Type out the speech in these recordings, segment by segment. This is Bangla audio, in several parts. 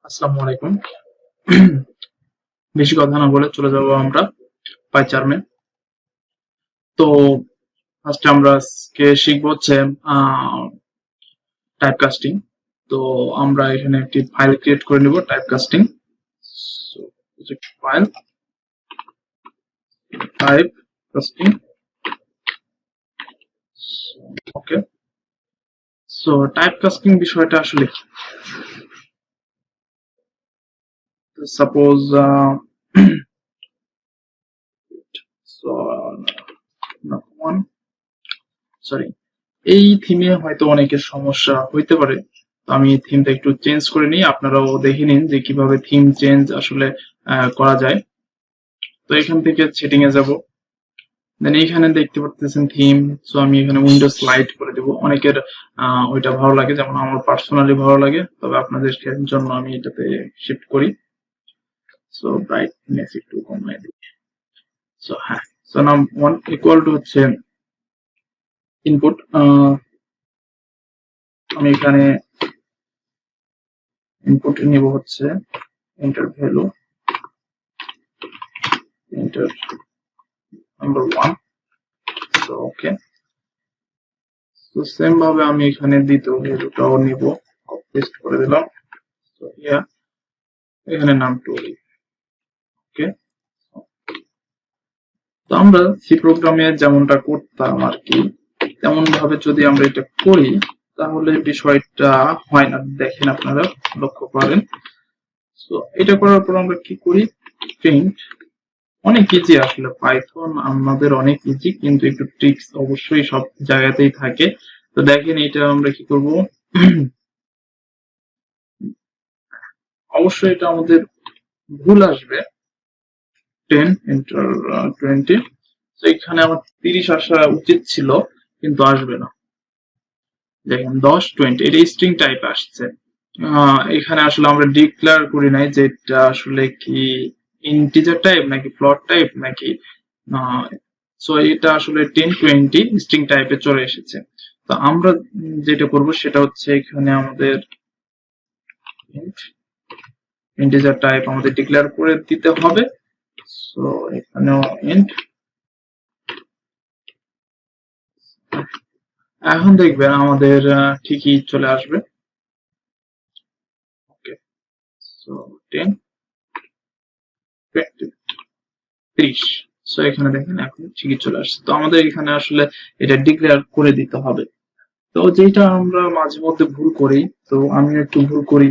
আসসালামু আলাইকুম। বেশি কথা না বলে চলে যাব আমরা পাইচার্মে। তো ফার্স্টে আমরা আজকে শিখবো হচ্ছে টাইপ কাস্টিং। তো আমরা এখানে একটি ফাইল ক্রিয়েট করে নিব type casting. File type casting. Okay, so type casting বিষয়টা আসলে সাপোজ সরি, এই থিমে হয়তো অনেকের সমস্যা হইতে পারে। তো আমি থিমটা একটু চেঞ্জ করে নিই, আপনারাও দেখে নিন যে কিভাবে থিম চেঞ্জ আসলে করা যায়। তো এখান থেকে সেটিং এ যাব, দেন এইখানে দেখতে পারতেছেন থিম। সো আমি এখানে উইন্ডো স্লাইড করে দেব। অনেকের ওইটা ভালো লাগে, যেমন আমার পার্সোনালি ভালো লাগে, তবে আপনাদের জন্য আমি এটাতে শিফট করি। সো ব্রাইটনেস একটু কমাই দিই। সো হ্যাঁ, সো নাম ওয়ান ইকুয়াল টু হচ্ছে ইনপুট। আমি এখানে ইনপুট নিব হচ্ছে enter value, enter number one. So okay, তো সেম ভাবে আমি এখানে দ্বিতীয় ভ্যালুটাও নিব, কপি পেস্ট করে দিলাম। সো ইয়া, এখানে নাম টু। ওকে, তো আমরা সি প্রোগ্রামে যেমনটা করতাম আর কি, তেমন ভাবে যদি আমরা এটা করি তাহলে বিষয়টা হয় না। দেখেন, আপনারা লক্ষ্য করেন। তো এটা করার পর আমরা কি করি, প্রিন্ট। অনেক ইজি আসলে, পাইথন আমাদের অনেক ইজি, কিন্তু একটু ট্রিক্স অবশ্যই সব জায়গাতেই থাকে। তো দেখেন, এটা আমরা কি করব, অবশ্যই এটা আমাদের ভুল আসবে। 10 ইন্টার 20, তো এখানে আমার 30 আসা উচিত ছিল, কিন্তু আসবে না। দেখেন 10 20 এটা স্ট্রিং টাইপ আসছে। এখানে আসলে আমরা ডিক্লেয়ার করি নাই যে এটা আসলে কি ইন্টিজার টাইপ নাকি ফ্লোট টাইপ নাকি। সো এটা আসলে 10 20 স্ট্রিং টাইপে চলে এসেছে। তো আমরা যেটা করব সেটা হচ্ছে এখানে আমাদের ইন্টিজার টাইপ আমাদের ডিক্লেয়ার করে দিতে হবে। সো এখানেও ইন্ট। এখন দেখবেন আমাদের ঠিকই চলে আসবে। ওকে, সো 10 20 30। সো এখানে দেখেন এখন ঠিকই চলে আসছে। তো আমাদের এখানে আসলে এটা ডিক্লেয়ার করে দিতে হবে। তো যেটা আমরা মাঝে মধ্যে ভুল করি, তো আমি একটু ভুল করি।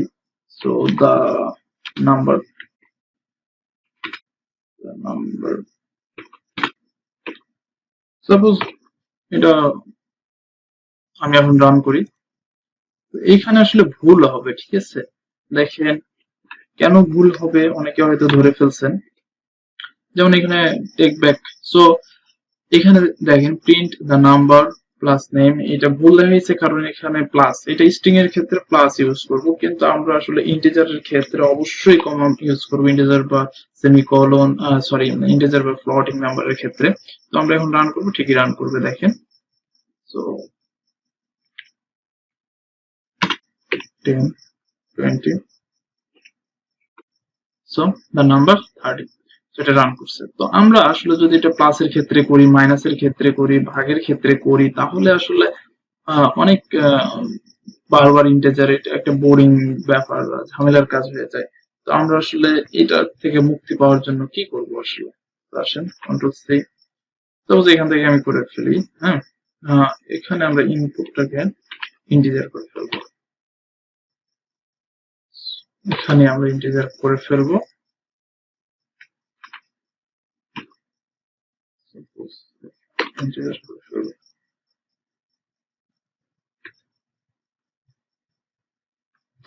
So the number number suppose এটা আমি এখন রান করি, এইখানে আসলে ভুল হবে। ঠিক আছে, দেখেন কেন ভুল হবে, অনেকে হয়তো ধরে ফেলছেন। যেমন এখানে টেক ব্যাক। সো এখানে দেখেন print the number plus name, এটা ভুল হয়েছে কারণ এখানে প্লাস, এটা স্ট্রিং এর ক্ষেত্রে প্লাস ইউজ করব, কিন্তু আমরা আসলে ইন্টিজারের ক্ষেত্রে অবশ্যই কমা ইউজ করব, ইন্টিজার বা সেমিকোলন, সরি ইন্টিজার বা ফ্লোটিং নাম্বারের ক্ষেত্রে। তো আমরা এখন রান করব, ঠিকই রান করবে দেখেন। সো 10 20, সো দ্য নাম্বার 30, সেটা রান করছে। তো আমরা আসলে যদি এটা প্লাসের ক্ষেত্রে করি, মাইনাসের ক্ষেত্রে করি, ভাগের ক্ষেত্রে করি, তাহলে আসলে অনেক বারবার ইন্টিজারে একটা বোরিং ব্যাপার, ঝামেলার কাজ হয়ে যায়। তো আমরা আসলে এটা থেকে মুক্তি পাওয়ার জন্য কি করব আসলে, আসেন কন্ট্রোল সি। সাপোজ এখান থেকে আমি করে ফেলি। হ্যাঁ, এখানে আমরা ইনপুটটাকে ইন্টিজার করে ফেলবো। এখানে আমরা ইন্টিজার করে ফেলবো। ইন্টিজার করে ফেলবো।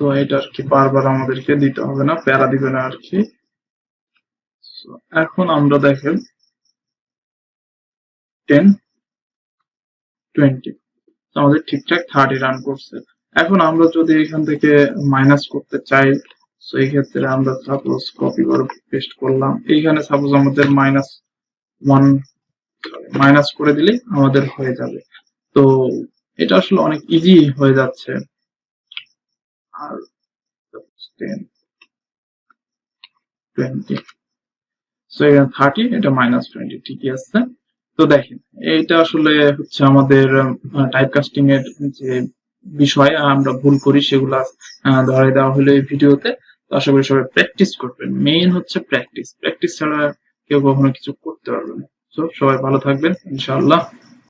তো এটা আর কি বারবার আমাদেরকে দিতে হবে না, প্যারা দিবে না আর কি। এখন আমরা দেখেন 10 20, আমাদের ঠিকঠাক 30 রান করছে। এখন আমরা যদি এখান থেকে মাইনাস করতে চাই, তো এই ক্ষেত্রে আমরা সাপোজ কপি করে পেস্ট করলাম, এইখানে সাপোজ আমাদের -1 মাইনাস করে দিলেই আমাদের হয়ে যাবে। তো এটা আসলে অনেক ইজি হয়ে যাচ্ছে। আর 10 20, সো এখানে 30, এটা -20, ঠিকই আছে। তো দেখেন, এইটা আসলে হচ্ছে আমাদের টাইপ কাস্টিং এর যে বিষয় আমরা ভুল করি সেগুলা ধরাই দেওয়া হলো এই ভিডিওতে। তো আশা করি সবাই প্র্যাকটিস করবেন, মেইন হচ্ছে প্র্যাকটিস, প্র্যাকটিস ছাড়া কেউ কখনো কিছু করতে পারবে না। তো সবাই ভালো থাকবেন ইনশাআল্লাহ।